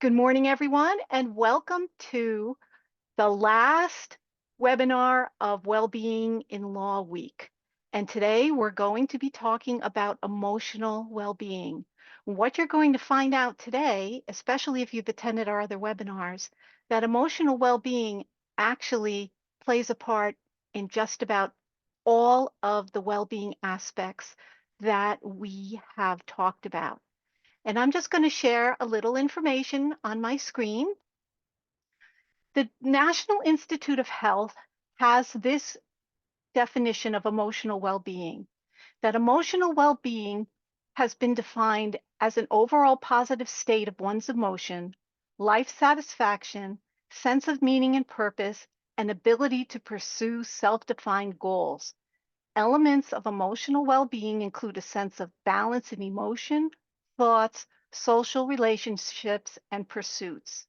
Good morning, everyone, and welcome to the last webinar of Wellbeing in Law Week. And today we're going to be talking about emotional well-being. What you're going to find out today, especially if you've attended our other webinars, that emotional well-being actually plays a part in just about all of the well-being aspects that we have talked about. And I'm just going to share a little information on my screen. The National Institute of Health has this definition of emotional well-being, that emotional well-being has been defined as an overall positive state of one's emotion, life satisfaction, sense of meaning and purpose, and ability to pursue self-defined goals. Elements of emotional well-being include a sense of balance in emotion, thoughts, social relationships, and pursuits.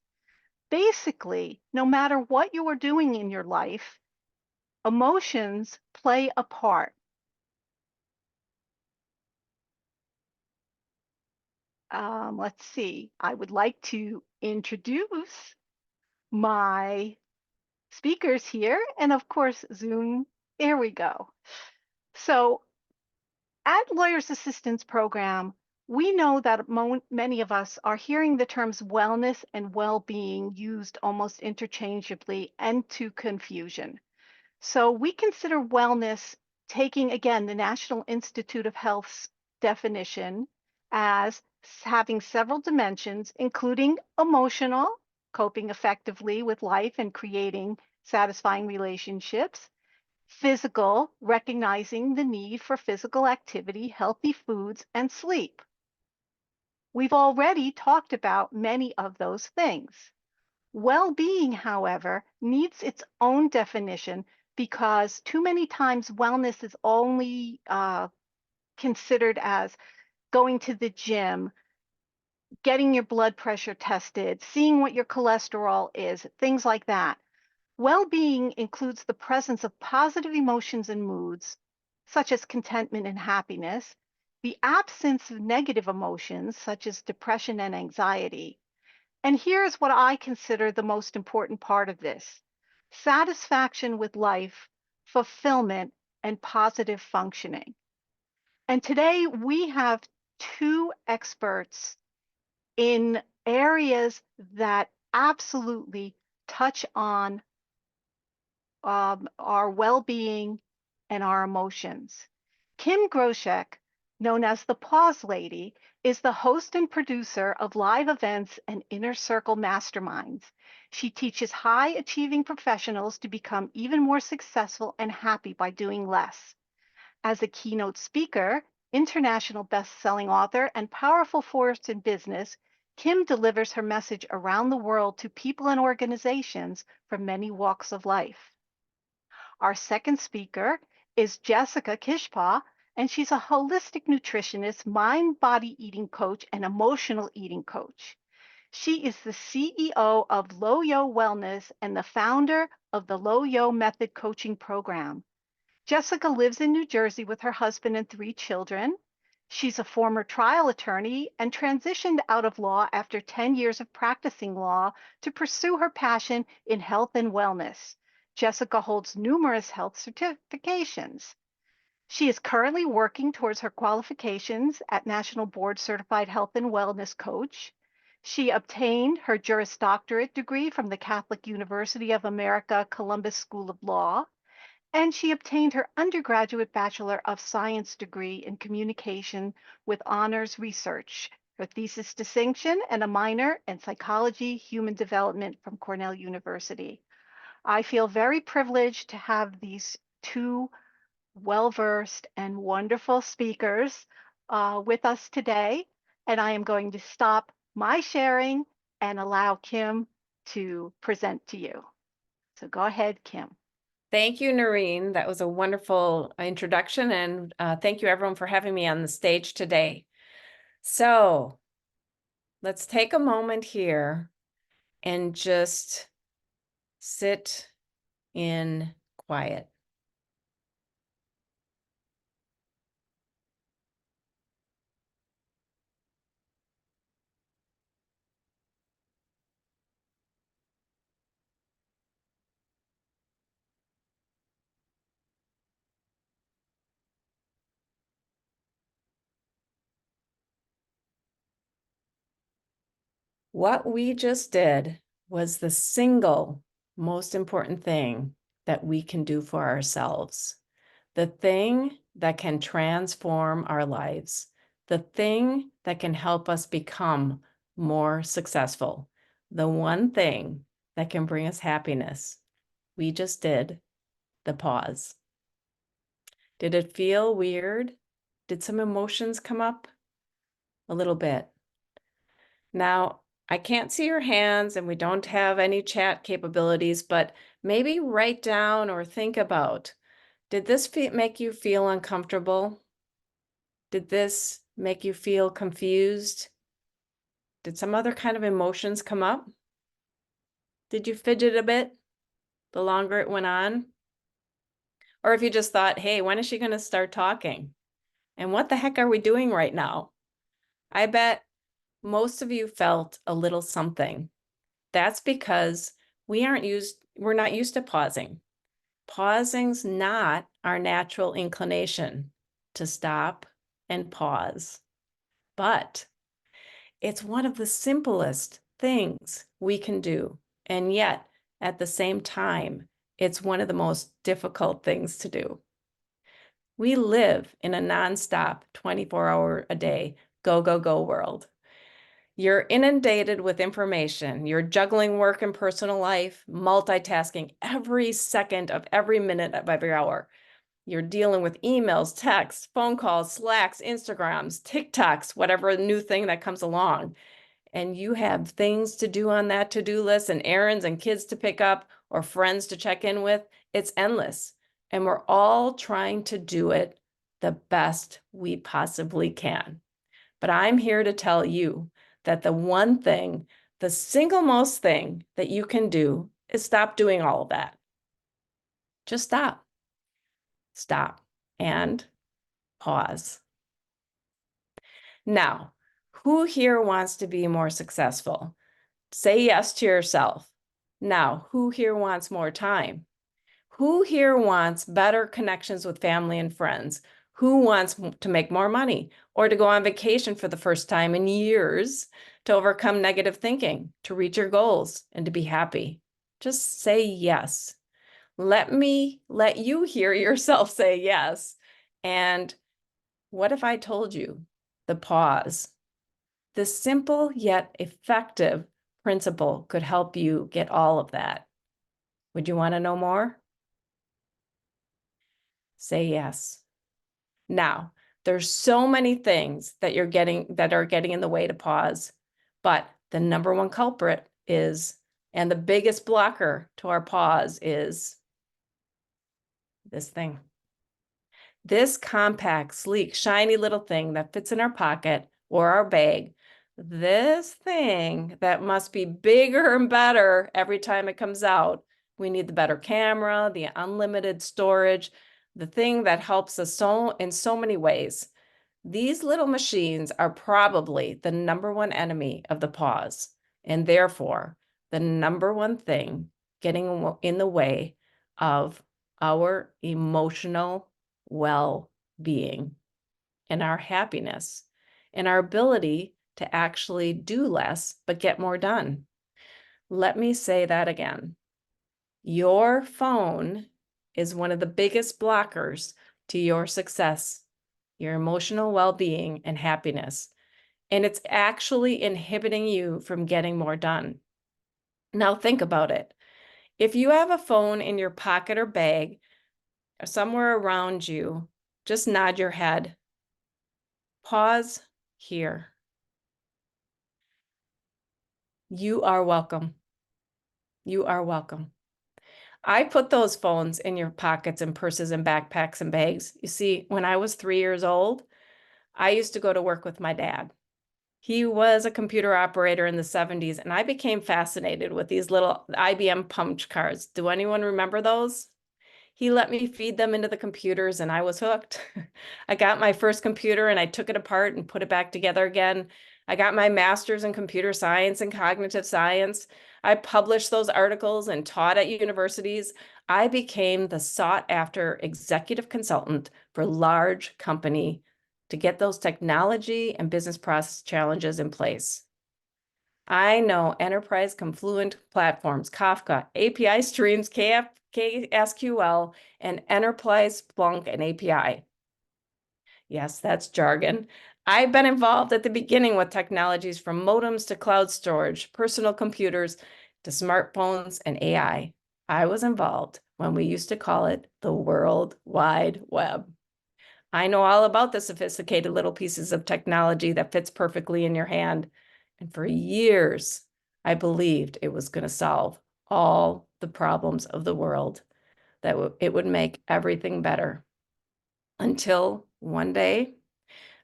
Basically, no matter what you are doing in your life, emotions play a part. Let's see, I would like to introduce my speakers here, and of course, Zoom, there we go. So at Lawyers Assistance Program, we know that many of us are hearing the terms wellness and well-being used almost interchangeably and to confusion. So we consider wellness, taking again the National Institute of Health's definition, as having several dimensions, including emotional, coping effectively with life and creating satisfying relationships; physical, recognizing the need for physical activity, healthy foods, and sleep. We've already talked about many of those things. Well-being, however, needs its own definition because too many times wellness is only considered as going to the gym, getting your blood pressure tested, seeing what your cholesterol is, things like that. Well-being includes the presence of positive emotions and moods, such as contentment and happiness, the absence of negative emotions, such as depression and anxiety. And here's what I consider the most important part of this: satisfaction with life, fulfillment, and positive functioning. And today we have two experts in areas that absolutely touch on our well-being and our emotions. Kim Groshek, known as the Pause Lady, is the host and producer of live events and InnerCircle Masterminds. She teaches high-achieving professionals to become even more successful and happy by doing less. As a keynote speaker, international best-selling author, and powerful force in business, Kim delivers her message around the world to people and organizations from many walks of life. Our second speaker is Jessica Kishpaugh, and she's a holistic nutritionist, mind-body eating coach, and emotional eating coach. She is the CEO of LoYo Wellness and the founder of the LoYo Method coaching program. Jessica lives in New Jersey with her husband and 3 children. She's a former trial attorney and transitioned out of law after 10 years of practicing law to pursue her passion in health and wellness. Jessica holds numerous health certifications. She is currently working towards her qualifications at National Board Certified Health and Wellness Coach. She obtained her Juris Doctorate degree from the Catholic University of America Columbus School of Law, and she obtained her undergraduate Bachelor of Science degree in communication with Honors Research, her thesis distinction, and a minor in psychology, human development from Cornell University. I feel very privileged to have these two well-versed and wonderful speakers with us today, and I am going to stop my sharing and allow Kim to present to you. So go ahead, Kim. Thank you, Noreen. That was a wonderful introduction, and thank you everyone for having me on the stage today. So let's take a moment here and just sit in quiet. What we just did was the single most important thing that we can do for ourselves. The thing that can transform our lives. The thing that can help us become more successful. The one thing that can bring us happiness. We just did the pause. Did it feel weird? Did some emotions come up? A little bit. Now, I can't see your hands and we don't have any chat capabilities, but maybe write down or think about, did this make you feel uncomfortable? Did this make you feel confused? Did some other kind of emotions come up? Did you fidget a bit the longer it went on? Or if you just thought, hey, when is she going to start talking? And what the heck are we doing right now? I bet most of you felt a little something. That's because we're not used to pausing. Pausing's not our natural inclination to stop and pause, but it's one of the simplest things we can do. And yet, at the same time, it's one of the most difficult things to do. We live in a nonstop 24-hour a day, go, go, go world. You're inundated with information. You're juggling work and personal life, multitasking every second of every minute of every hour. You're dealing with emails, texts, phone calls, Slacks, Instagrams, TikToks, whatever new thing that comes along. And you have things to do on that to-do list and errands and kids to pick up or friends to check in with. It's endless. And we're all trying to do it the best we possibly can. But I'm here to tell you that the one thing, the single most thing that you can do is stop doing all of that. Just stop. Stop and pause. Now, who here wants to be more successful? Say yes to yourself. Now, who here wants more time? Who here wants better connections with family and friends? Who wants to make more money or to go on vacation for the first time in years, to overcome negative thinking, to reach your goals and to be happy? Just say yes. Let you hear yourself say yes. And what if I told you the pause? The simple yet effective principle could help you get all of that. Would you want to know more? Say yes. Now, there's so many things that are getting in the way to pause, but the number one culprit is, and the biggest blocker to our pause is this thing. This compact, sleek, shiny little thing that fits in our pocket or our bag. This thing that must be bigger and better every time it comes out. We need the better camera, the unlimited storage, the thing that helps us in so many ways. These little machines are probably the number one enemy of the pause, and therefore the number one thing getting in the way of our emotional well-being and our happiness and our ability to actually do less but get more done. Let me say that again. Your phone is one of the biggest blockers to your success, your emotional well-being and happiness, and it's actually inhibiting you from getting more done. Now think about it. If you have a phone in your pocket or bag or somewhere around you, just nod your head. Pause here. You are welcome. You are welcome. I put those phones in your pockets and purses and backpacks and bags. You see, when I was 3 years old, I used to go to work with my dad. He was a computer operator in the 70s, and I became fascinated with these little IBM punch cards. Do anyone remember those? He let me feed them into the computers and I was hooked. I got my first computer and I took it apart and put it back together again. I got my master's in computer science and cognitive science. I published those articles and taught at universities. I became the sought after executive consultant for large company to get those technology and business process challenges in place. I know enterprise confluent platforms, Kafka, API streams, KSQL, and enterprise Splunk and API. Yes, that's jargon. I've been involved at the beginning with technologies from modems to cloud storage, personal computers to smartphones and AI. I was involved when we used to call it the World Wide Web. I know all about the sophisticated little pieces of technology that fits perfectly in your hand. And for years, I believed it was going to solve all the problems of the world, that it would make everything better. Until one day,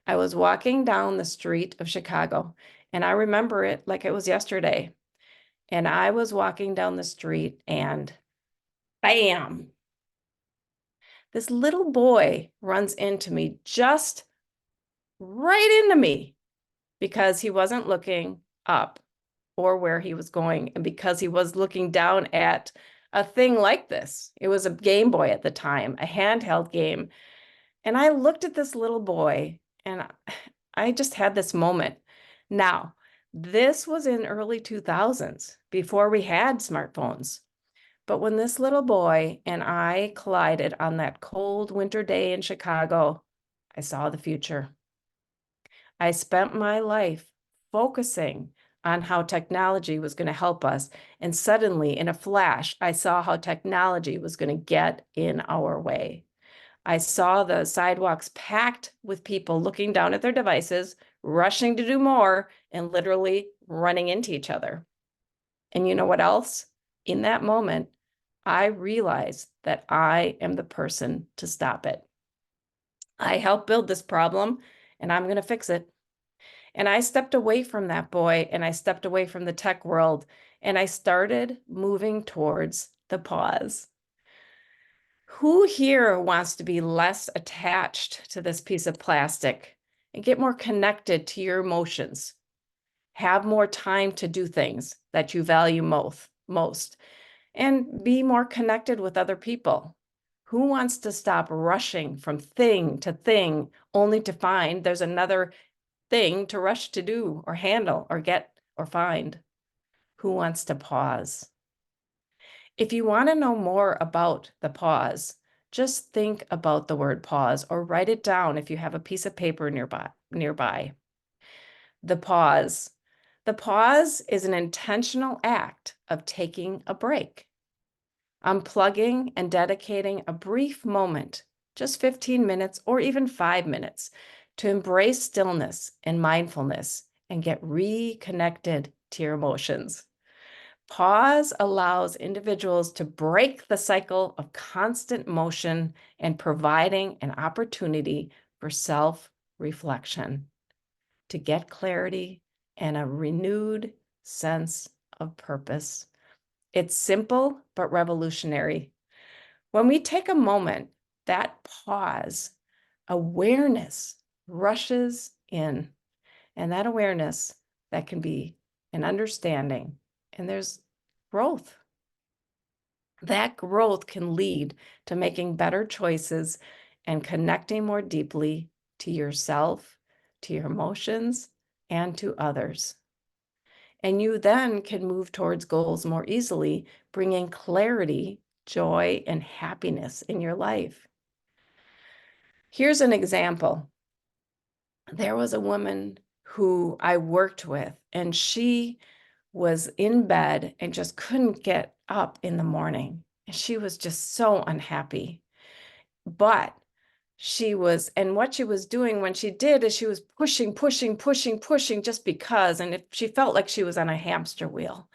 I was walking down the street of Chicago, and I remember it like it was yesterday. And I was walking down the street, and bam! This little boy runs into me, just right into me, because he wasn't looking up or where he was going, and because he was looking down at a thing like this. It was a Game Boy at the time, a handheld game. And I looked at this little boy, and I just had this moment. Now, this was in early 2000s, before we had smartphones. But when this little boy and I collided on that cold winter day in Chicago, I saw the future. I spent my life focusing on how technology was going to help us. And suddenly, in a flash, I saw how technology was going to get in our way. I saw the sidewalks packed with people looking down at their devices, rushing to do more, and literally running into each other. And you know what else? In that moment, I realized that I am the person to stop it. I helped build this problem, and I'm going to fix it. And I stepped away from that boy, and I stepped away from the tech world, and I started moving towards the pause. Who here wants to be less attached to this piece of plastic and get more connected to your emotions? Have more time to do things that you value most, and be more connected with other people. Who wants to stop rushing from thing to thing only to find there's another thing to rush to do or handle or get or find? Who wants to pause? If you want to know more about the pause, just think about the word pause or write it down if you have a piece of paper nearby. The pause. The pause is an intentional act of taking a break, unplugging and dedicating a brief moment, just 15 minutes or even 5 minutes, to embrace stillness and mindfulness and get reconnected to your emotions. Pause allows individuals to break the cycle of constant motion and providing an opportunity for self-reflection, to get clarity and a renewed sense of purpose. It's simple but revolutionary. When we take a moment, that pause, awareness rushes in, and that awareness, that can be an understanding, and there's growth. That growth can lead to making better choices and connecting more deeply to yourself, to your emotions, and to others. And you then can move towards goals more easily, bringing clarity, joy, and happiness in your life. Here's an example. There was a woman who I worked with, and she was in bed and just couldn't get up in the morning. And she was just so unhappy. But what she was doing when she did is she was pushing just because. And she felt like she was on a hamster wheel.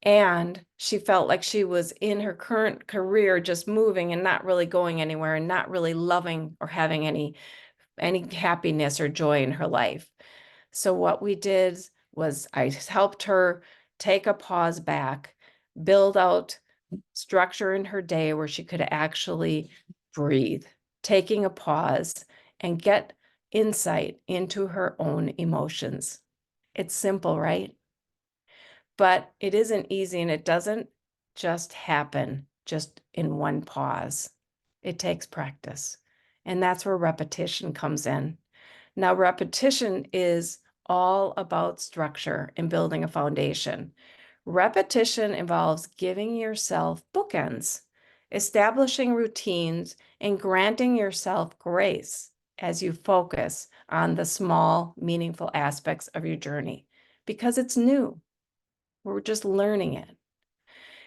And she felt like she was in her current career, just moving and not really going anywhere and not really loving or having any happiness or joy in her life. So what we did was I helped her take a pause back, build out structure in her day where she could actually breathe, taking a pause and get insight into her own emotions. It's simple, right? But it isn't easy, and it doesn't just happen just in one pause. It takes practice. And that's where repetition comes in. Now, repetition is all about structure and building a foundation. Repetition involves giving yourself bookends, establishing routines, and granting yourself grace as you focus on the small, meaningful aspects of your journey, because it's new. We're just learning it.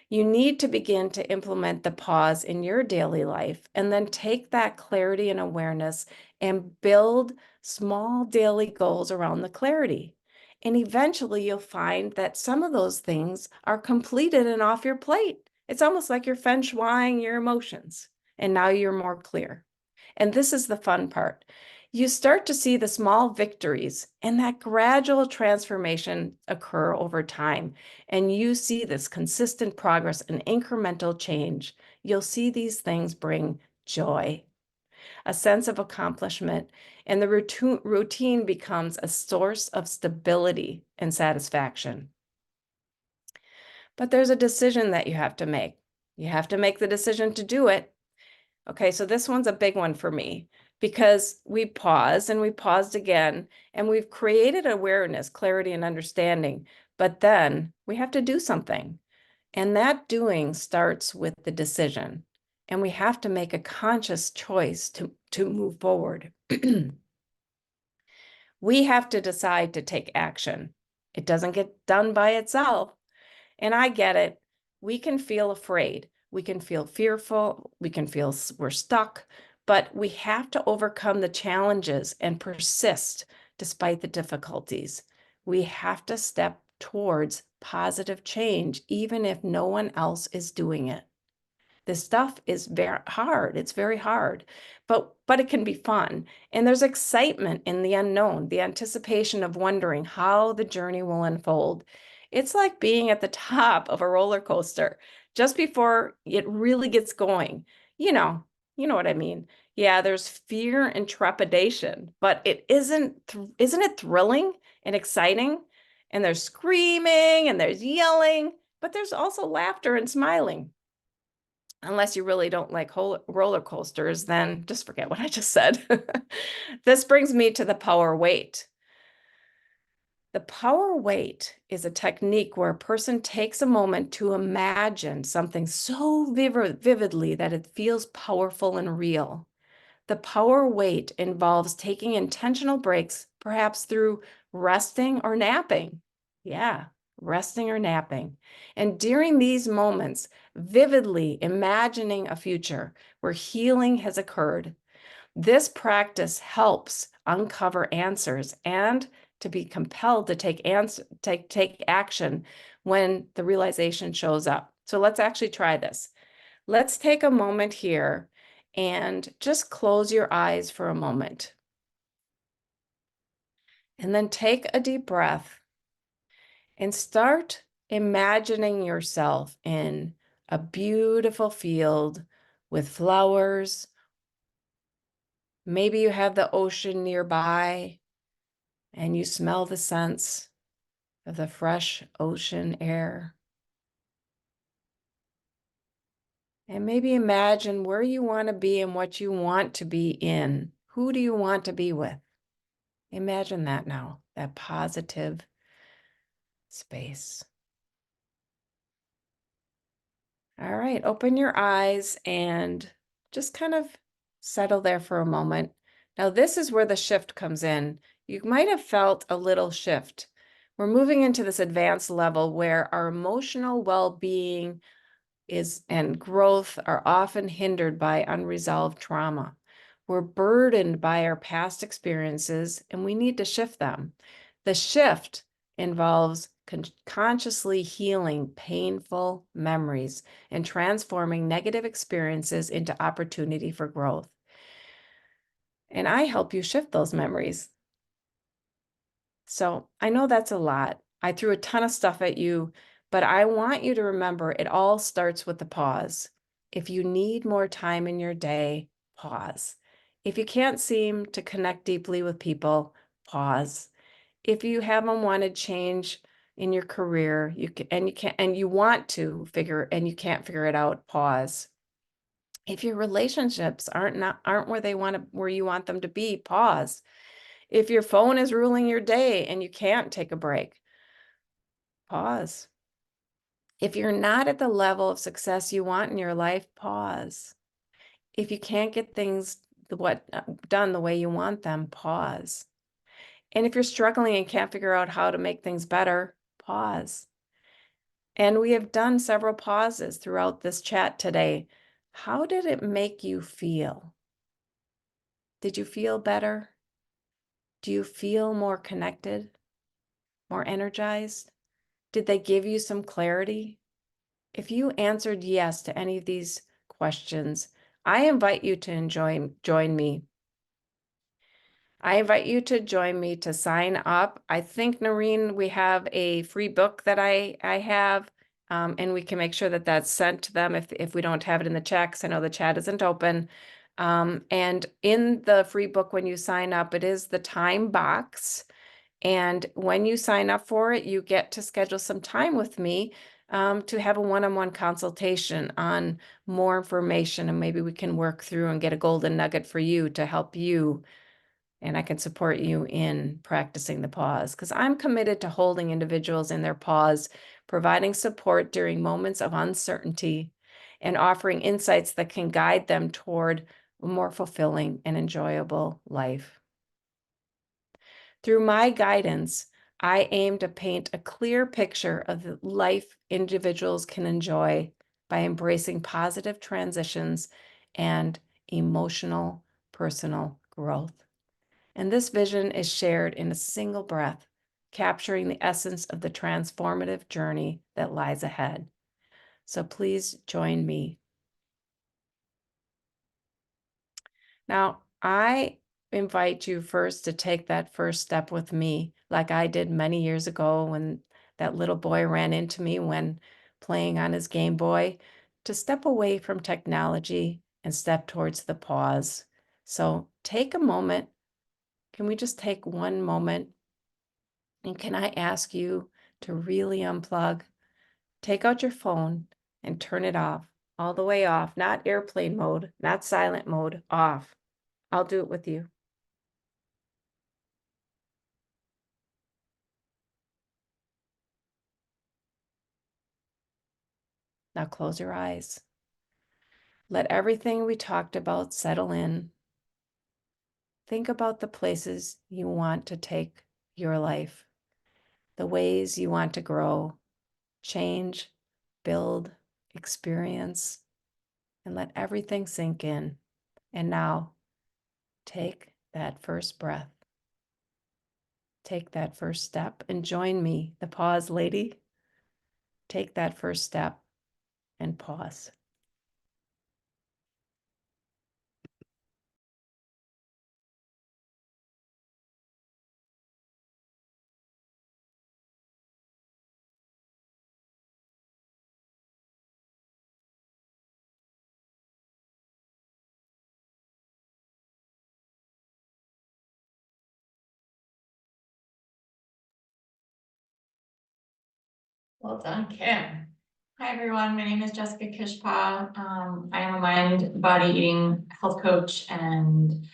You need to begin to implement the pause in your daily life and then take that clarity and awareness and build small daily goals around the clarity. And eventually you'll find that some of those things are completed and off your plate. It's almost like you're feng shuiing your emotions, and now you're more clear. And this is the fun part. You start to see the small victories and that gradual transformation occur over time. And you see this consistent progress and incremental change. You'll see these things bring joy, a sense of accomplishment, and the routine becomes a source of stability and satisfaction. But there's a decision that you have to make. You have to make the decision to do it. Okay, so this one's a big one for me because we paused and we paused again and we've created awareness, clarity, and understanding, but then we have to do something. And that doing starts with the decision. And we have to make a conscious choice to move forward. We have to decide to take action. It doesn't get done by itself. And I get it. We can feel afraid. We can feel fearful. We can feel we're stuck, but we have to overcome the challenges and persist despite the difficulties. We have to step towards positive change, even if no one else is doing it. This stuff is very hard. It's very hard, but it can be fun. And there's excitement in the unknown, the anticipation of wondering how the journey will unfold. It's like being at the top of a roller coaster just before it really gets going. You know what I mean? Yeah, there's fear and trepidation, but isn't it thrilling and exciting? And there's screaming and there's yelling, but there's also laughter and smiling. Unless you really don't like roller coasters, then just forget what I just said. This brings me to the power weight. The power weight is a technique where a person takes a moment to imagine something so vividly that it feels powerful and real. The power weight involves taking intentional breaks, perhaps through resting or napping. Yeah, resting or napping. And during these moments, vividly imagining a future where healing has occurred. This practice helps uncover answers and to be compelled to take action when the realization shows up. So let's actually try this. Let's take a moment here and just close your eyes for a moment. And then take a deep breath and start imagining yourself in a beautiful field with flowers. Maybe you have the ocean nearby and you smell the scents of the fresh ocean air. And maybe imagine where you want to be and what you want to be in. Who do you want to be with? Imagine that now, that positive space. All right, open your eyes and just kind of settle there for a moment. Now, this is where the shift comes in. You might have felt a little shift. We're moving into this advanced level where our emotional well-being and growth are often hindered by unresolved trauma. We're burdened by our past experiences and we need to shift them. The shift involves consciously healing painful memories and transforming negative experiences into opportunity for growth. And I help you shift those memories. So I know that's a lot. I threw a ton of stuff at you, but I want you to remember it all starts with the pause. If you need more time in your day, pause. If you can't seem to connect deeply with people, pause. If you haven't wanted change in your career, you want to figure and you can't figure it out, pause. If your relationships aren't where you want them to be, pause. If your phone is ruling your day and you can't take a break, pause. If you're not at the level of success you want in your life, pause. If you can't get things done the way you want them, pause. And if you're struggling and can't figure out how to make things better, pause. And we have done several pauses throughout this chat today. How did it make you feel? Did you feel better? Do you feel more connected, more energized? Did they give you some clarity? If you answered yes to any of these questions, I invite you to join me. I invite you to join me to sign up. I think, Noreen, we have a free book that I have, and we can make sure that that's sent to them if we don't have it in the chat, because I know the chat isn't open. And in the free book, when you sign up, it is the time box. And when you sign up for it, you get to schedule some time with me to have a one-on-one consultation on more information, and maybe we can work through and get a golden nugget for you to help you, and I can support you in practicing the pause, because I'm committed to holding individuals in their pause, providing support during moments of uncertainty, and offering insights that can guide them toward a more fulfilling and enjoyable life. Through my guidance, I aim to paint a clear picture of the life individuals can enjoy by embracing positive transitions and emotional personal growth. And this vision is shared in a single breath, capturing the essence of the transformative journey that lies ahead. So please join me. Now, I invite you first to take that first step with me, like I did many years ago when that little boy ran into me when playing on his Game Boy, to step away from technology and step towards the pause. So take a moment. Can we just take one moment? And can I ask you to really unplug? Take out your phone and turn it off, all the way off, not airplane mode, not silent mode, off. I'll do it with you. Now close your eyes. Let everything we talked about settle in. Think about the places you want to take your life, the ways you want to grow, change, build, experience, and let everything sink in. And now, take that first breath. Take that first step and join me, the pause lady. Take that first step and pause. Well done, Kim. Hi, everyone. My name is Jessica Kishpaugh. I am a mind, body, eating health coach and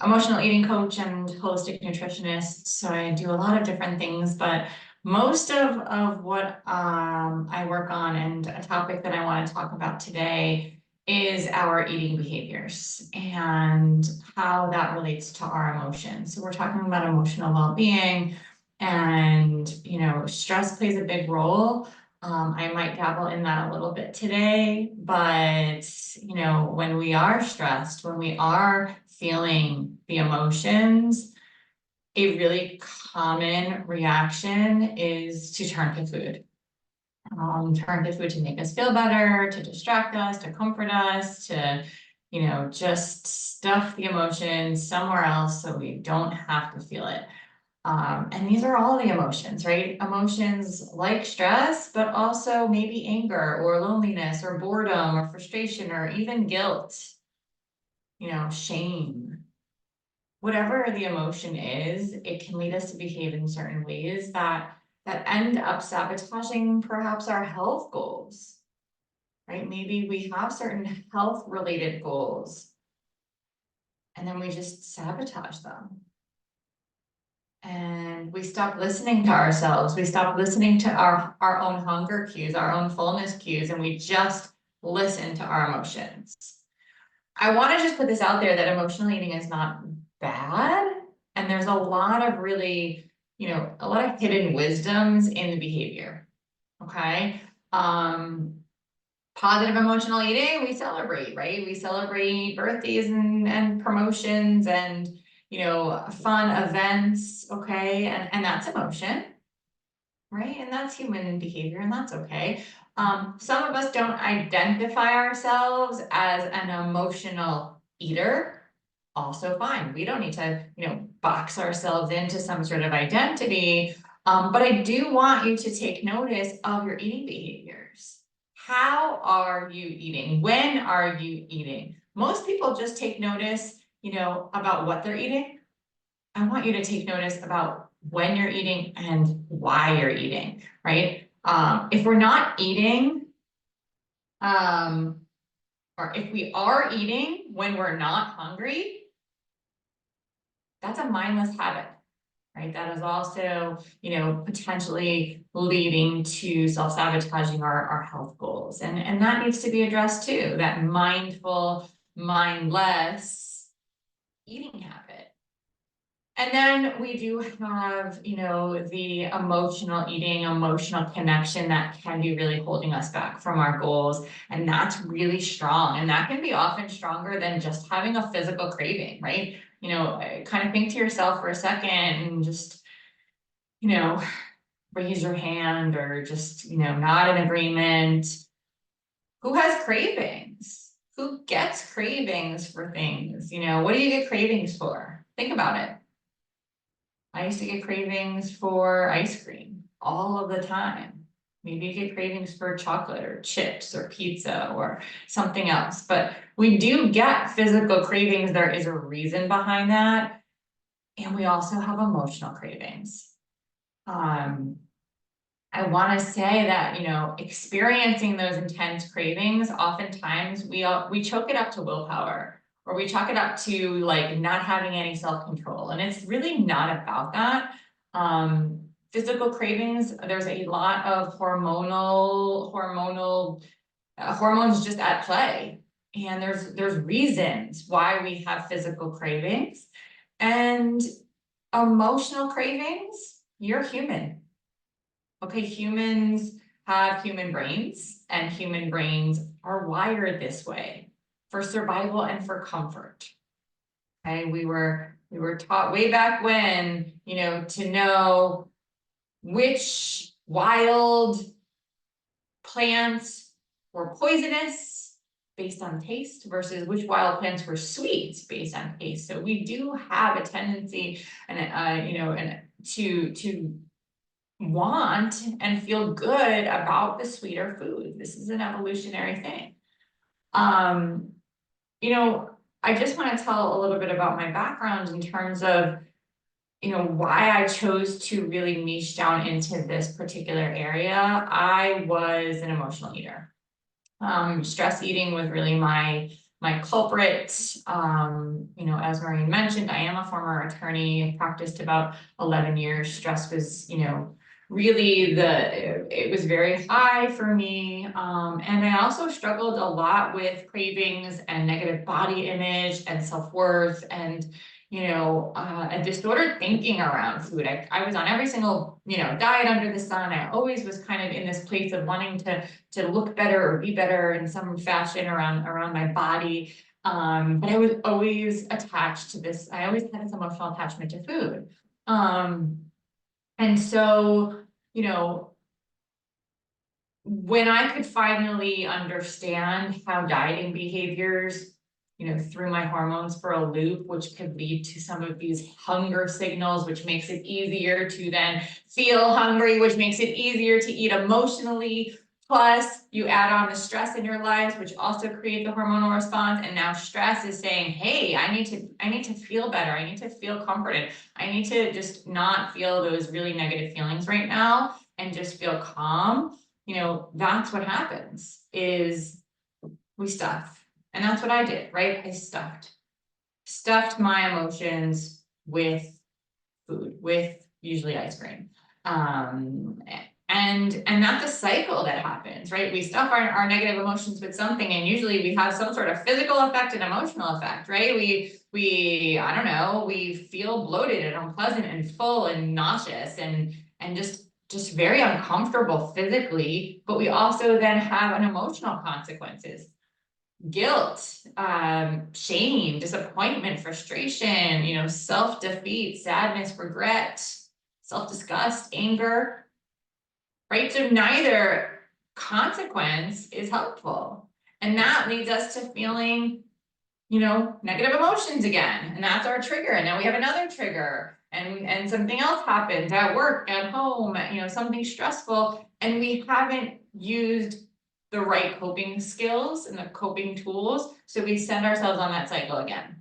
emotional eating coach and holistic nutritionist. So I do a lot of different things, but most of what I work on, and a topic that I want to talk about today, is our eating behaviors and how that relates to our emotions. So we're talking about emotional well-being. And, stress plays a big role. I might dabble in that a little bit today, but, when we are stressed, when we are feeling the emotions, a really common reaction is to turn to food. Turn to food to make us feel better, to distract us, to comfort us, to, just stuff the emotions somewhere else so we don't have to feel it. And these are all the emotions, right? Emotions like stress, but also maybe anger or loneliness or boredom or frustration or even guilt, shame. Whatever the emotion is, it can lead us to behave in certain ways that end up sabotaging perhaps our health goals, right? Maybe we have certain health related goals and then we just sabotage them. And we stop listening to ourselves. We stop listening to our own hunger cues, our own fullness cues, and we just listen to our emotions. I want to just put this out there that emotional eating is not bad. And there's a lot of really, a lot of hidden wisdoms in the behavior. Okay. Positive emotional eating, we celebrate, right? We celebrate birthdays and promotions and, fun events. Okay. And that's emotion, right? And that's human behavior, and that's okay. Some of us don't identify ourselves as an emotional eater. Also fine. We don't need to, box ourselves into some sort of identity. But I do want you to take notice of your eating behaviors. How are you eating? When are you eating? Most people just take notice, about what they're eating. I want you to take notice about when you're eating and why you're eating, right? If we're not eating, or if we are eating when we're not hungry, that's a mindless habit, right? That is also, potentially leading to self-sabotaging our health goals. And that needs to be addressed too, that mindful, mindless eating habit. And then we do have, the emotional eating, emotional connection that can be really holding us back from our goals. And that's really strong. And that can be often stronger than just having a physical craving, right? Kind of think to yourself for a second and just, raise your hand or just, nod in agreement. Who has cravings? Who gets cravings for things? What do you get cravings for? Think about it. I used to get cravings for ice cream all of the time. Maybe you get cravings for chocolate or chips or pizza or something else, but we do get physical cravings. There is a reason behind that. And we also have emotional cravings. I want to say that, experiencing those intense cravings, oftentimes we choke it up to willpower, or we chalk it up to like not having any self-control. And it's really not about that. Physical cravings, there's a lot of hormones just at play. And there's reasons why we have physical cravings. And emotional cravings, you're human. Okay, humans have human brains, and human brains are wired this way for survival and for comfort. Okay, we were taught way back when, to know which wild plants were poisonous based on taste versus which wild plants were sweet based on taste. So we do have a tendency to want and feel good about the sweeter food. This is an evolutionary thing. I just want to tell a little bit about my background in terms of, why I chose to really niche down into this particular area. I was an emotional eater. Stress eating was really my culprit. As Maureen mentioned, I am a former attorney, practiced about 11 years. Stress was, really it was very high for me. And I also struggled a lot with cravings and negative body image and self-worth and, a disordered thinking around food. I was on every single, diet under the sun. I always was kind of in this place of wanting to look better or be better in some fashion around my body. But I was always attached to this. I always had this emotional attachment to food. And so, when I could finally understand how dieting behaviors, threw my hormones for a loop, which could lead to some of these hunger signals, which makes it easier to then feel hungry, which makes it easier to eat emotionally. Plus, you add on the stress in your lives, which also create the hormonal response. And now stress is saying, hey, I need to feel better. I need to feel comforted. I need to just not feel those really negative feelings right now and just feel calm. That's what happens is we stuff. And that's what I did, right? I stuffed. stuffed my emotions with food, with usually ice cream. And that's a cycle that happens, right? We stuff our negative emotions with something, and usually we have some sort of physical effect and emotional effect, right? I don't know, we feel bloated and unpleasant and full and nauseous and just very uncomfortable physically, but we also then have an emotional consequences. Guilt, shame, disappointment, frustration, you know, self-defeat, sadness, regret, self-disgust, anger, right? So neither consequence is helpful. And that leads us to feeling, you know, negative emotions again. And that's our trigger. And now we have another trigger, and something else happens at work, at home, you know, something stressful, and we haven't used the right coping skills and the coping tools. So we send ourselves on that cycle again,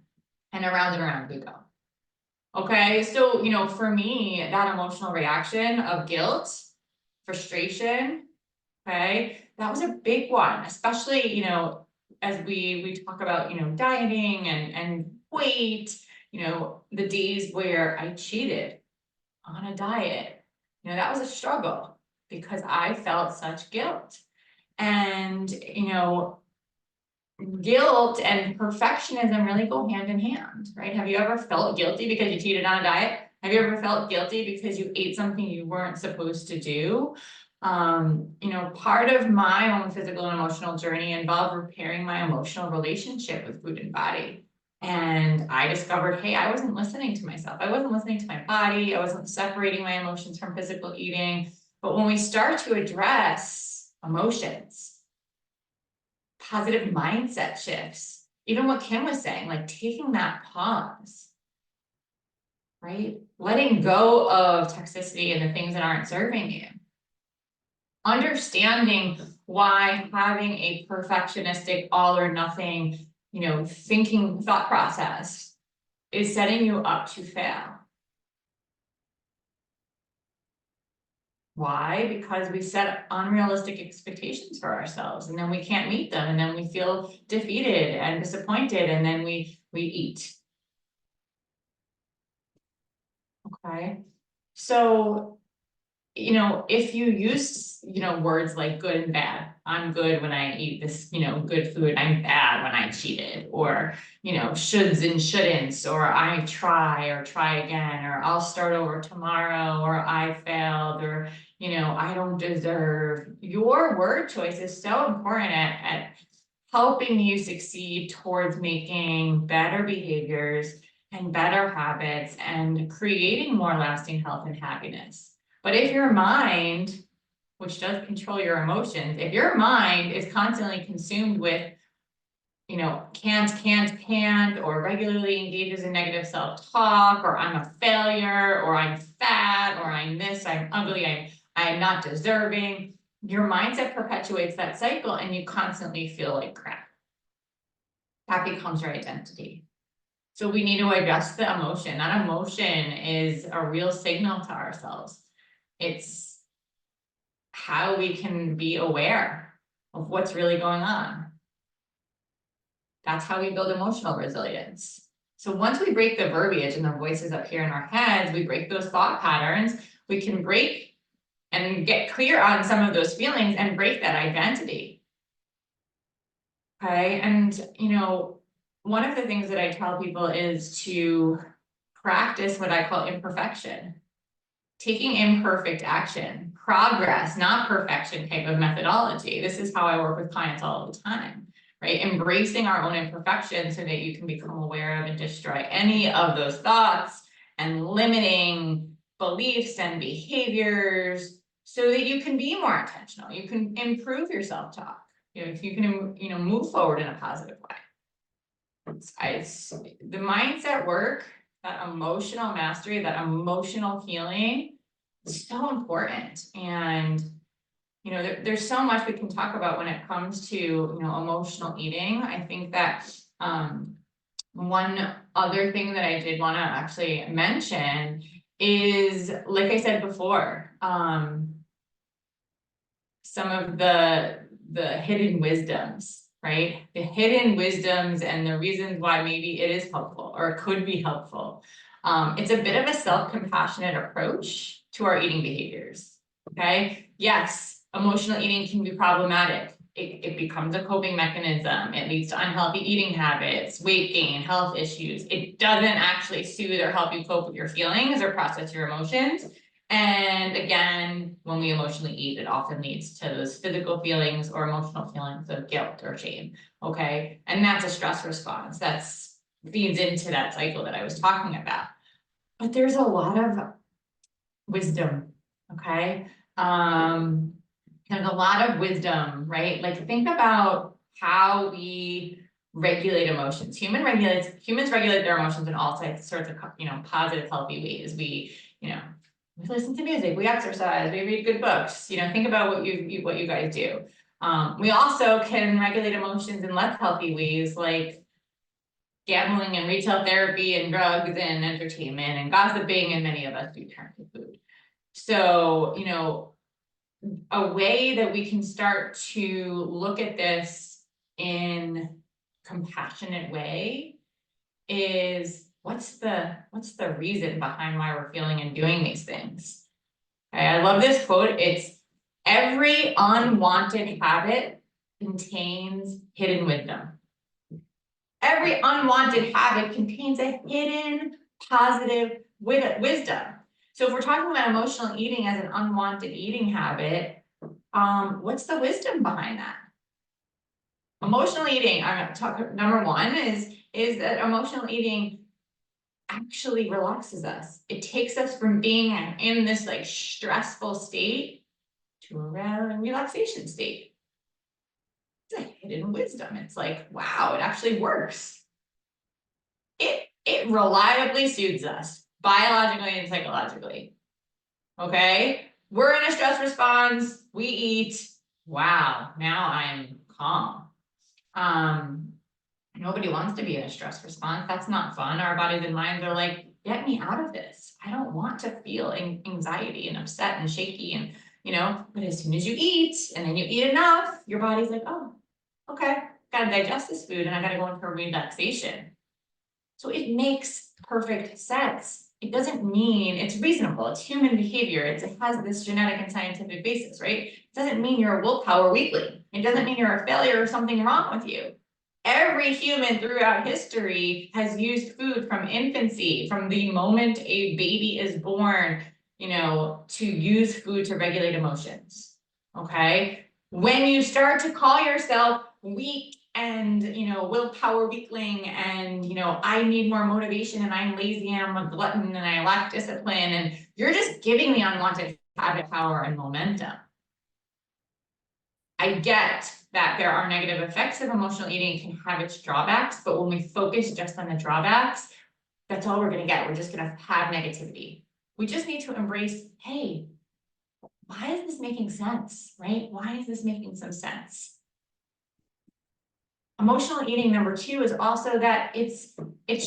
and around we go. Okay, so, you know, for me, that emotional reaction of guilt, frustration, okay, that was a big one, especially, you know, as we talk about, you know, dieting and weight, you know, the days where I cheated on a diet, you know, that was a struggle because I felt such guilt. And, you know, guilt and perfectionism really go hand in hand, right? Have you ever felt guilty because you cheated on a diet? Have you ever felt guilty because you ate something you weren't supposed to do? You know, part of my own physical and emotional journey involved repairing my emotional relationship with food and body. And I discovered, hey, I wasn't listening to myself. I wasn't listening to my body. I wasn't separating my emotions from physical eating. But when we start to address emotions, positive mindset shifts, even what Kim was saying, like taking that pause, right? Letting go of toxicity and the things that aren't serving you. Understanding why having a perfectionistic all or nothing, you know, thought process is setting you up to fail. Why? Because we set unrealistic expectations for ourselves, and then we can't meet them, and then we feel defeated and disappointed, and then we eat. Okay, so, you know, if you use, you know, words like good and bad, I'm good when I eat this, you know, good food, I'm bad when I cheated, or, you know, shoulds and shouldn'ts, or I try again, or I'll start over tomorrow, or I failed, or, you know, I don't deserve. Your word choice is so important at helping you succeed towards making better behaviors and better habits and creating more lasting health and happiness. But if your mind, which does control your emotions, if your mind is constantly consumed with, you know, can't, or regularly engages in negative self-talk, or I'm a failure, or I'm fat, or I'm this, I'm ugly, I'm not deserving, your mindset perpetuates that cycle and you constantly feel like crap. That becomes your identity. So we need to adjust the emotion. That emotion is a real signal to ourselves. It's how we can be aware of what's really going on. That's how we build emotional resilience. So once we break the verbiage and the voices up here in our heads, we break those thought patterns, we can break and get clear on some of those feelings and break that identity. Okay, and you know, one of the things that I tell people is to practice what I call imperfection. Taking imperfect action, progress, not perfection type of methodology. This is how I work with clients all the time, right? Embracing our own imperfections so that you can become aware of and destroy any of those thoughts and limiting beliefs and behaviors so that you can be more intentional. You can improve your self-talk. You know, if you can, you know, move forward in a positive way. It's the mindset work, that emotional mastery, that emotional healing is so important. And, you know, there's so much we can talk about when it comes to, you know, emotional eating. I think that one other thing that I did want to actually mention is, like I said before, some of the hidden wisdoms right? The hidden wisdoms and the reasons why maybe it is helpful or it could be helpful. It's a bit of a self-compassionate approach to our eating behaviors, okay? Yes, emotional eating can be problematic. It becomes a coping mechanism. It leads to unhealthy eating habits, weight gain, health issues. It doesn't actually soothe or help you cope with your feelings or process your emotions. And again, when we emotionally eat, it often leads to those physical feelings or emotional feelings of guilt or shame, okay? And that's a stress response. That's feeds into that cycle that I was talking about. But there's a lot of wisdom, okay? There's a lot of wisdom, right? Like think about how we regulate emotions. Humans regulate their emotions in all sorts of, positive, healthy ways. We listen to music, we exercise, we read good books, think about what you guys do. We also can regulate emotions in less healthy ways, like gambling and retail therapy and drugs and entertainment and gossiping, and many of us do turn to food. So, a way that we can start to look at this in compassionate way is what's the reason behind why we're feeling and doing these things. Okay, I love this quote. It's every unwanted habit contains hidden wisdom. Every unwanted habit contains a hidden positive wisdom. So if we're talking about emotional eating as an unwanted eating habit, what's the wisdom behind that? Emotional eating, I'm going to talk, number one is that emotional eating actually relaxes us. It takes us from being in this like stressful state to a relaxation state. It's a hidden wisdom. It's like, wow, it actually works. It reliably soothes us biologically and psychologically. Okay, we're in a stress response, we eat, wow, now I'm calm. Nobody wants to be in a stress response. That's not fun. Our bodies and minds are like, get me out of this. I don't want to feel anxiety and upset and shaky and but as soon as you eat and then you eat enough, your body's like, oh, okay, gotta digest this food and I gotta go into a relaxation. So it makes perfect sense. It doesn't mean it's reasonable. It's human behavior. It has this genetic and scientific basis, right? It doesn't mean you're a willpower weakling. It doesn't mean you're a failure or something wrong with you. Every human throughout history has used food from infancy, from the moment a baby is born, to use food to regulate emotions. Okay. When you start to call yourself weak and willpower weakling and I need more motivation and I'm lazy and I'm a glutton and I lack discipline, and you're just giving the unwanted habit power and momentum. I get that there are negative effects of emotional eating, can have its drawbacks, but when we focus just on the drawbacks, that's all we're going to get. We're just going to have negativity. We just need to embrace, hey, why is this making sense, right? Why is this making some sense? Emotional eating, number two, is also that it's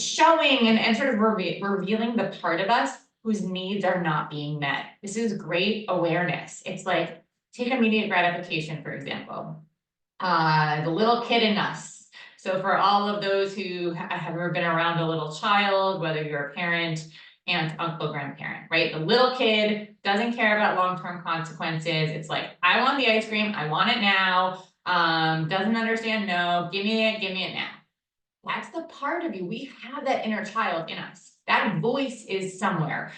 showing and sort of revealing the part of us whose needs are not being met. This is great awareness. It's like, take immediate gratification, for example. The little kid in us. So for all of those who have ever been around a little child, whether you're a parent, aunt, uncle, grandparent, right? The little kid doesn't care about long-term consequences. It's like, I want the ice cream, I want it now. Doesn't understand, no, give me it now. That's the part of you. We have that inner child in us. That voice is somewhere.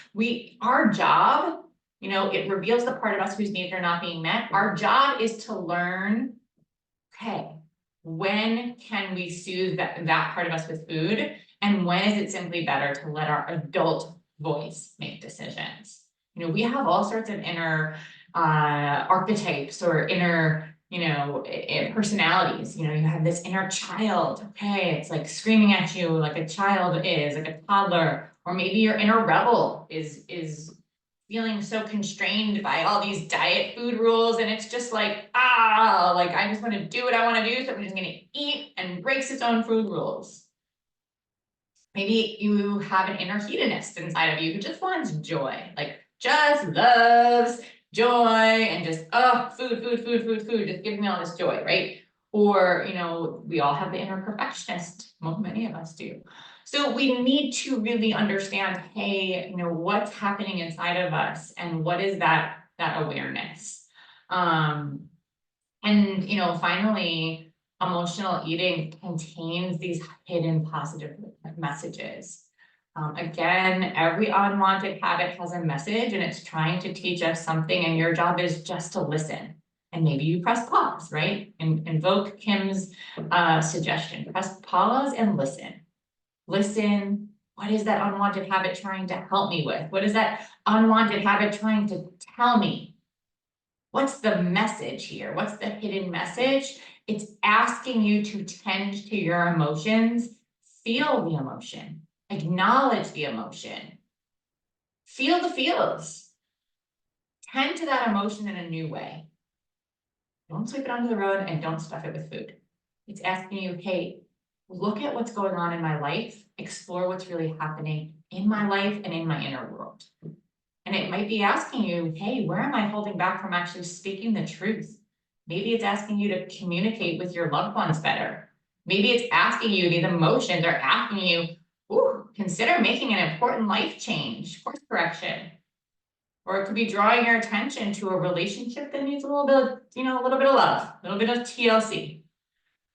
Our job, it reveals the part of us whose needs are not being met. Our job is to learn, okay, when can we soothe that part of us with food? And when is it simply better to let our adult voice make decisions? We have all sorts of inner archetypes or inner personalities. You have this inner child. Okay, it's like screaming at you like a child is, like a toddler, or maybe your inner rebel is feeling so constrained by all these diet food rules, and it's just like, like I just want to do what I want to do, so I'm just going to eat, and breaks its own food rules. Maybe you have an inner hedonist inside of you who just wants joy, like just loves joy and just, food, just give me all this joy, right? Or, you know, we all have the inner perfectionist, well, many of us do. So we need to really understand, hey, you know, what's happening inside of us and what is that awareness. And, you know, finally, emotional eating contains these hidden positive messages. Again, every unwanted habit has a message and it's trying to teach us something, and your job is just to listen. And maybe you press pause, right? And invoke Kim's suggestion. Press pause and listen. Listen. What is that unwanted habit trying to help me with? What is that unwanted habit trying to tell me? What's the message here? What's the hidden message? It's asking you to tend to your emotions, feel the emotion, acknowledge the emotion, feel the feels, tend to that emotion in a new way. Don't sweep it under the rug and don't stuff it with food. It's asking you, hey, look at what's going on in my life, explore what's really happening in my life and in my inner world. And it might be asking you, hey, where am I holding back from actually speaking the truth? Maybe it's asking you to communicate with your loved ones better. Maybe it's asking you, these emotions are asking you, ooh, consider making an important life change, course correction. Or it could be drawing your attention to a relationship that needs a little bit of, you know, a little bit of love, a little bit of TLC.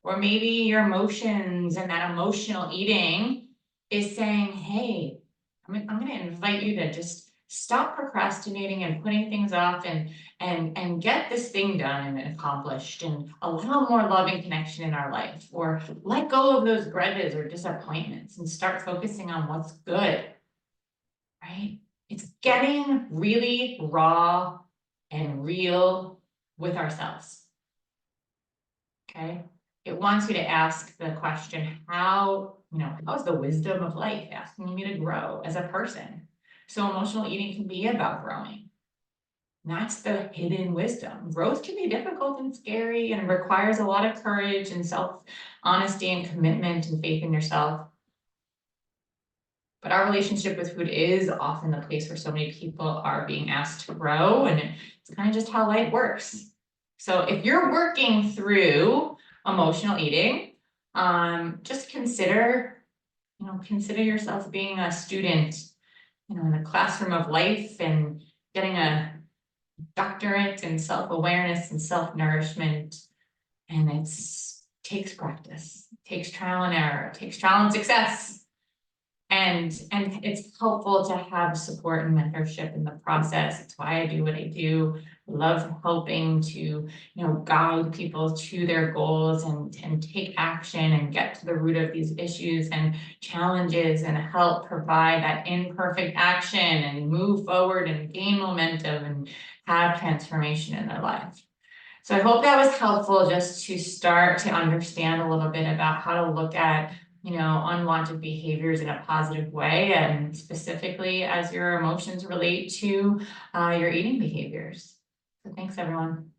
Or maybe your emotions and that emotional eating is saying, hey, I'm gonna invite you to just stop procrastinating and putting things off and get this thing done and accomplished and allow more loving connection in our life. Or let go of those grudges or disappointments and start focusing on what's good, right? It's getting really raw and real with ourselves, okay? It wants you to ask the question, how is the wisdom of life asking me to grow as a person? So emotional eating can be about growing. And that's the hidden wisdom. Growth can be difficult and scary and requires a lot of courage and self-honesty and commitment and faith in yourself. But our relationship with food is often the place where so many people are being asked to grow, and it's kind of just how life works. So if you're working through emotional eating, just consider yourself being a student, in the classroom of life and getting a doctorate in self-awareness and self-nourishment. And it takes practice, it takes trial and error, it takes trial and success. And it's helpful to have support and mentorship in the process. It's why I do what I do. I love helping to, guide people to their goals and take action and get to the root of these issues and challenges and help provide that imperfect action and move forward and gain momentum and have transformation in their life. So I hope that was helpful just to start to understand a little bit about how to look at unwanted behaviors in a positive way, and specifically as your emotions relate to your eating behaviors. So thanks, everyone.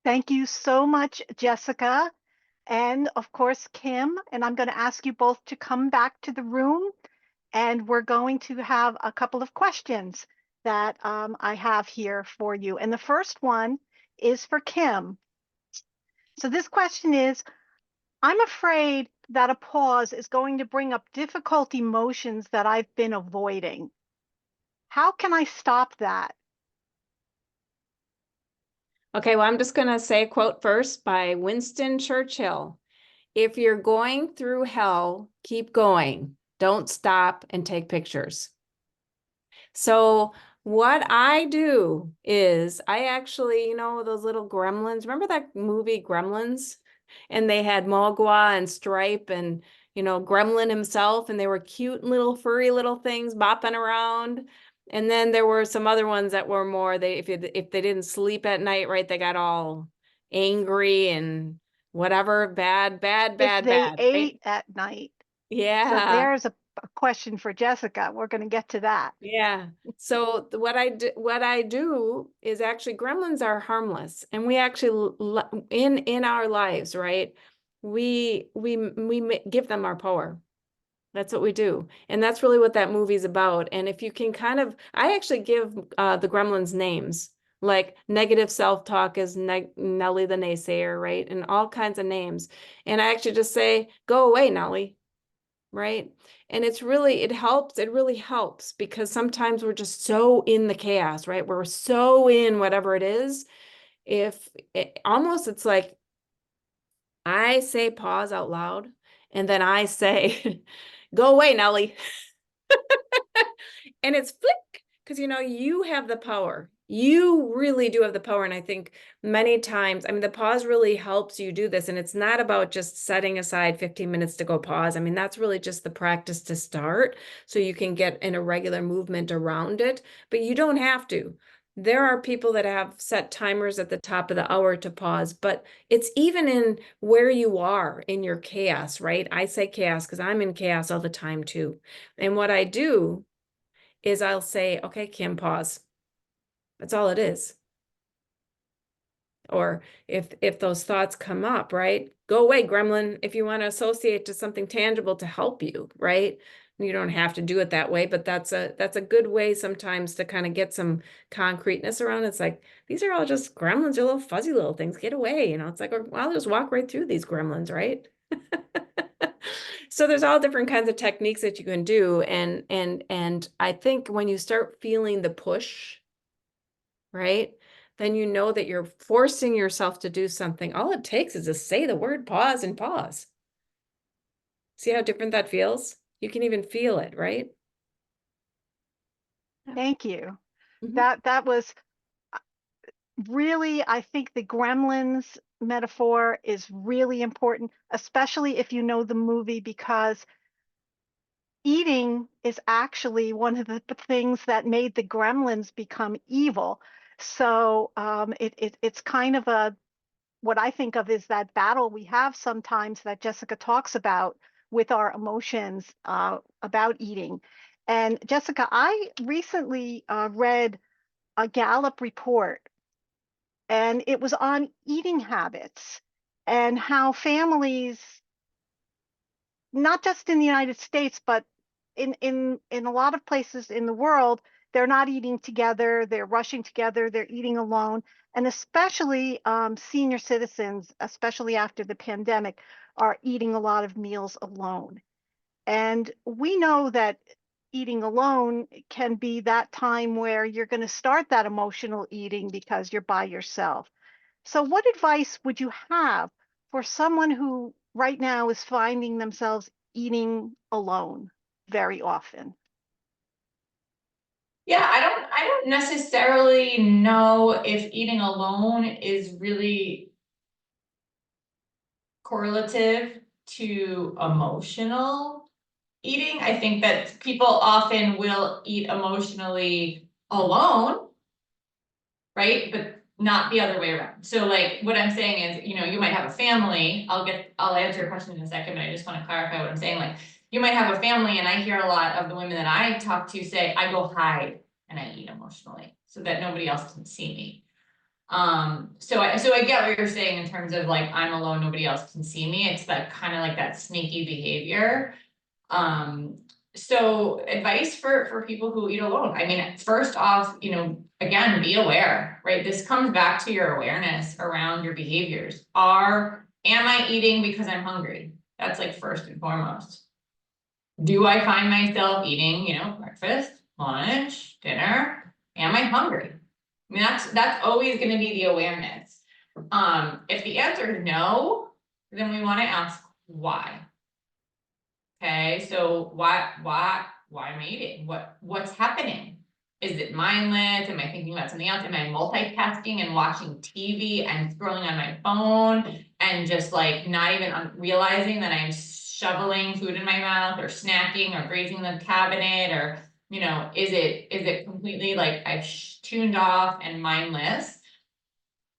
Thank you so much, Jessica. And of course, Kim, and I'm going to ask you both to come back to the room, and we're going to have a couple of questions that I have here for you. And the first one is for Kim. So this question is, I'm afraid that a pause is going to bring up difficult emotions that I've been avoiding. How can I stop that? Okay, well, I'm just going to say a quote first by Winston Churchill. If you're going through hell, keep going. Don't stop and take pictures. So what I do is I actually, those little gremlins, remember that movie Gremlins? And they had Mogwai and Stripe and, Gremlin himself, and they were cute little furry little things bopping around. And then there were some other ones that were more, if they didn't sleep at night, right, they got all angry and whatever, bad. If they ate right? at night. Yeah. So there's a question for Jessica. We're going to get to that. Yeah. So what I do is actually gremlins are harmless, and we actually in our lives, right? We give them our power. That's what we do. And that's really what that movie's about. And if you can I actually give the gremlins names. Like negative self-talk is Nelly the naysayer, right? And all kinds of names. And I actually just say, go away, Nelly, right? And it really helps because sometimes we're just so in the chaos, right? We're so in whatever it is. It's like I say pause out loud and then I say, go away, Nelly. And it's flick, because you have the power. You really do have the power. And I think many times, the pause really helps you do this. And it's not about just setting aside 15 minutes to go pause. That's really just the practice to start so you can get in a regular movement around it, but you don't have to. There are people that have set timers at the top of the hour to pause, but it's even in where you are in your chaos, right? I say chaos because I'm in chaos all the time too. And what I do is I'll say, okay, Kim, pause. That's all it is. Or if those thoughts come up, right? Go away, gremlin, if you want to associate to something tangible to help you, right? You don't have to do it that way, but that's a good way sometimes to kind of get some concreteness around. It's like, these are all just gremlins, they're little fuzzy little things. Get away. It's like, well, I'll just walk right through these gremlins, right? So there's all different kinds of techniques that you can do. And I think when you start feeling the push, right, then you know that you're forcing yourself to do something. All it takes is to say the word pause and pause. See how different that feels? You can even feel it, right? Thank you. Mhm. That was really, I think the gremlins metaphor is really important, especially if you know the movie, because eating is actually one of the things that made the gremlins become evil. So it's kind of what I think of is that battle we have sometimes that Jessica talks about with our emotions about eating. And Jessica, I recently read a Gallup report, and it was on eating habits and how families, not just in the United States, but in a lot of places in the world, they're not eating together, they're rushing together, they're eating alone, and especially senior citizens, especially after the pandemic, are eating a lot of meals alone. And we know that eating alone can be that time where you're going to start that emotional eating because you're by yourself. So, what advice would you have for someone who right now is finding themselves eating alone very often? Yeah, I don't necessarily know if eating alone is really correlative to emotional eating. I think that people often will eat emotionally alone, right? But not the other way around. So like what I'm saying is, you might have a family. I'll answer your question in a second, but I just want to clarify what I'm saying. Like you might have a family, and I hear a lot of the women that I talk to say, I go hide and I eat emotionally so that nobody else can see me. So I get what you're saying in terms of like, I'm alone, nobody else can see me. It's that kind of like that sneaky behavior. So advice for people who eat alone. First off, again, be aware, right? This comes back to your awareness around your behaviors. Am I eating because I'm hungry? That's like first and foremost. Do I find myself eating, breakfast, lunch, dinner? Am I hungry? That's always going to be the awareness. If the answer is no, then we want to ask why. Okay, so why am I eating? What's happening? Is it mindless? Am I thinking about something else? Am I multitasking and watching TV and scrolling on my phone and just like not even realizing that I'm shoveling food in my mouth or snacking or grazing the cabinet, or is it completely like I've tuned off and mindless?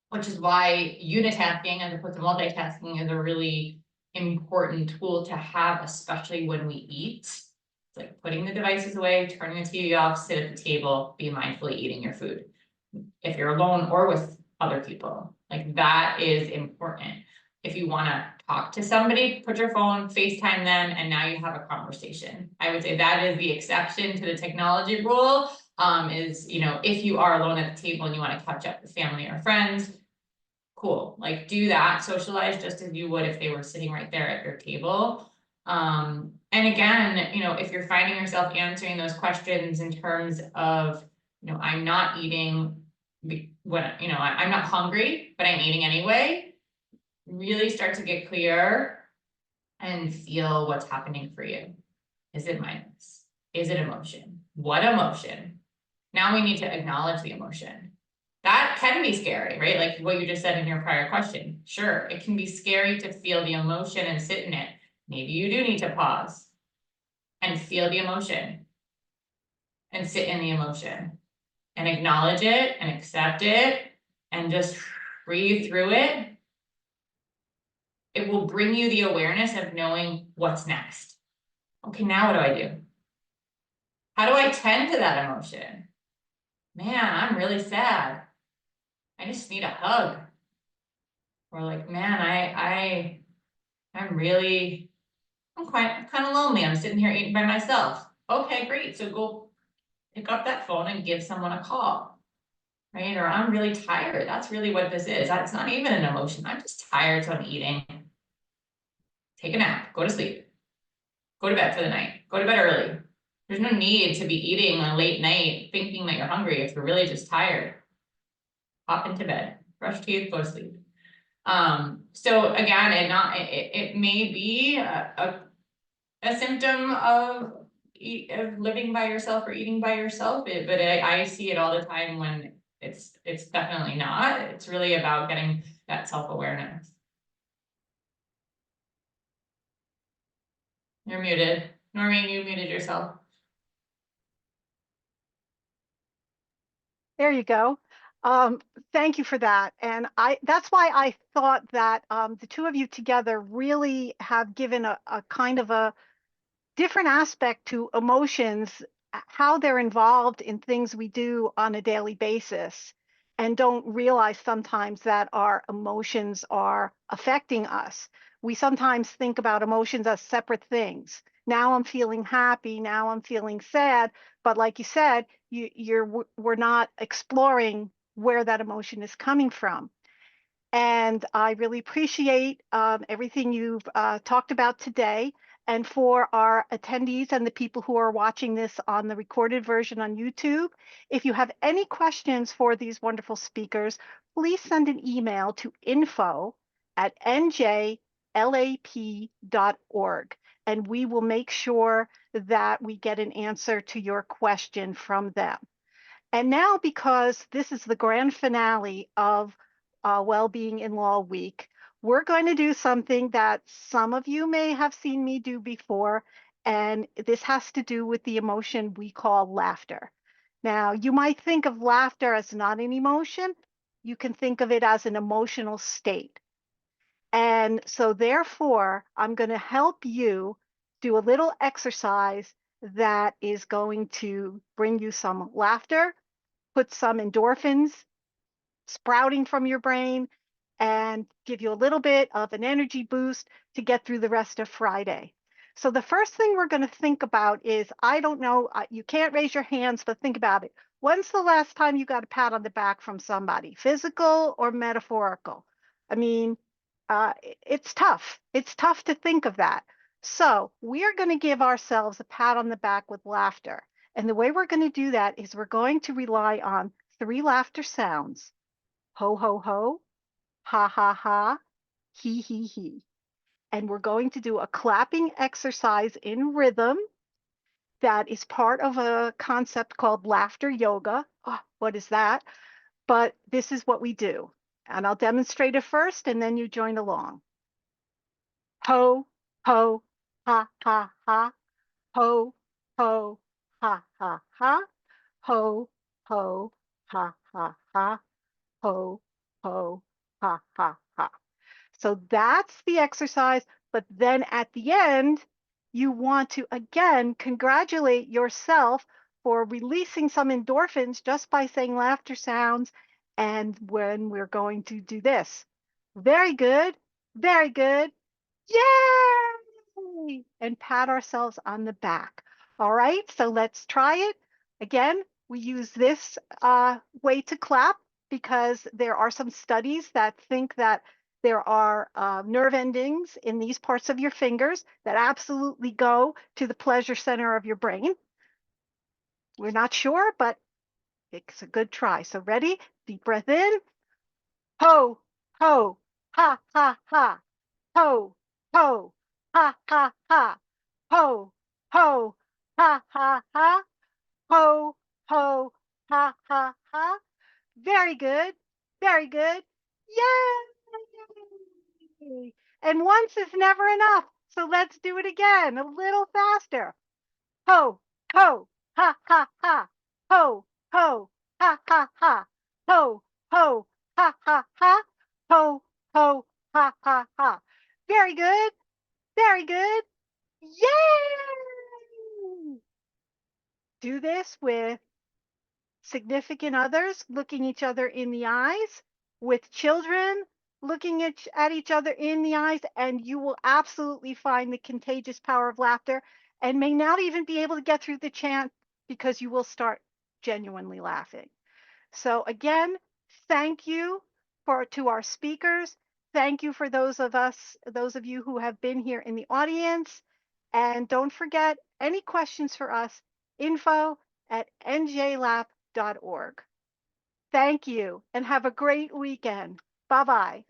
Which is why unitasking as opposed to multitasking is a really important tool to have, especially when we eat. It's like putting the devices away, turning the TV off, sit at the table, be mindfully eating your food. If you're alone or with other people, like that is important. If you want to talk to somebody, put your phone, FaceTime them, and now you have a conversation. I would say that is the exception to the technology rule. is, if you are alone at the table and you want to catch up with family or friends, cool, like do that, socialize just as you would if they were sitting right there at your table. And again, if you're finding yourself answering those questions in terms of, I'm not eating when, I'm not hungry, but I'm eating anyway, really start to get clear and feel what's happening for you. Is it mindless? Is it emotion? What emotion? Now we need to acknowledge the emotion. That can be scary, right? Like what you just said in your prior question. Sure, it can be scary to feel the emotion and sit in it. Maybe you do need to pause and feel the emotion and sit in the emotion and acknowledge it and accept it and just breathe through it. It will bring you the awareness of knowing what's next. Okay, now what do I do? How do I tend to that emotion? Man, I'm really sad. I just need a hug. Or like, man, I'm kind of lonely. I'm sitting here eating by myself. Okay, great. So go pick up that phone and give someone a call, right? Or I'm really tired. That's really what this is. That's not even an emotion. I'm just tired, so I'm eating. Take a nap, go to sleep, go to bed for the night, go to bed early. There's no need to be eating a late night thinking that you're hungry if you're really just tired. Hop into bed, brush teeth, go to sleep. So again, it may be a symptom of living by yourself or eating by yourself, but I see it all the time when it's definitely not. It's really about getting that self-awareness. You're muted. Noreen, you muted yourself. There you go. Thank you for that. And that's why I thought that the two of you together really have given a kind of a different aspect to emotions, how they're involved in things we do on a daily basis, and don't realize sometimes that our emotions are affecting us. We sometimes think about emotions as separate things. Now I'm feeling happy, now I'm feeling sad, but like you said, we're not exploring where that emotion is coming from. And I really appreciate everything you've talked about today. And for our attendees and the people who are watching this on the recorded version on YouTube, if you have any questions for these wonderful speakers, please send an email to info@njlap.org, and we will make sure that we get an answer to your question from them. And now, because this is the grand finale of Wellbeing in Law Week, we're going to do something that some of you may have seen me do before, and this has to do with the emotion we call laughter. Now, you might think of laughter as not an emotion. You can think of it as an emotional state. And so therefore, I'm going to help you do a little exercise that is going to bring you some laughter, put some endorphins sprouting from your brain, and give you a little bit of an energy boost to get through the rest of Friday. So the first thing we're going to think about is, I don't know, you can't raise your hands, but think about it. When's the last time you got a pat on the back from somebody, physical or metaphorical? I mean, it's tough. It's tough to think of that. So we are going to give ourselves a pat on the back with laughter. And the way we're going to do that is we're going to rely on 3 laughter sounds: ho, ho, ho, ha, ha, ha, he, he. And we're going to do a clapping exercise in rhythm that is part of a concept called laughter yoga. Oh, what is that? But this is what we do. And I'll demonstrate it first, and then you join along. Ho, ho, ha, ha, ha. Ho, ho, ha, ha, ha. Ho, ho, ha, ha, ha. Ho, ho, ha, ha, ha. So that's the exercise. But then at the end, you want to, again, congratulate yourself for releasing some endorphins just by saying laughter sounds. And when we're going to do this, very good, very good. Yay! And pat ourselves on the back. All right, so let's try it. Again, We use this way to clap because there are some studies that think that there are nerve endings in these parts of your fingers that absolutely go to the pleasure center of your brain. We're not sure, but it's a good try. So ready? Deep breath in. Ho, ho, ha, ha, ha. Ho, ho, ha, ha, ha. Ho, ho, ha, ha, ha. Ho, ho, ha, ha, ha. Very good. Very good. Yay! And once is never enough. So let's do it again, a little faster. Ho, ho, ha, ha, ha. Ho, ho, ha, ha, ha. Ho, ho, ha, ha, ha. Ho, ho, ha, ha, ha. Very good. Very good. Yay! Do this with significant others, looking each other in the eyes, with children, looking at each other in the eyes, and you will absolutely find the contagious power of laughter and may not even be able to get through the chant because you will start genuinely laughing. So again, thank you to our speakers. Thank you for those of you who have been here in the audience. And don't forget, any questions for us, info@njlap.org. Thank you and have a great weekend. Bye-bye.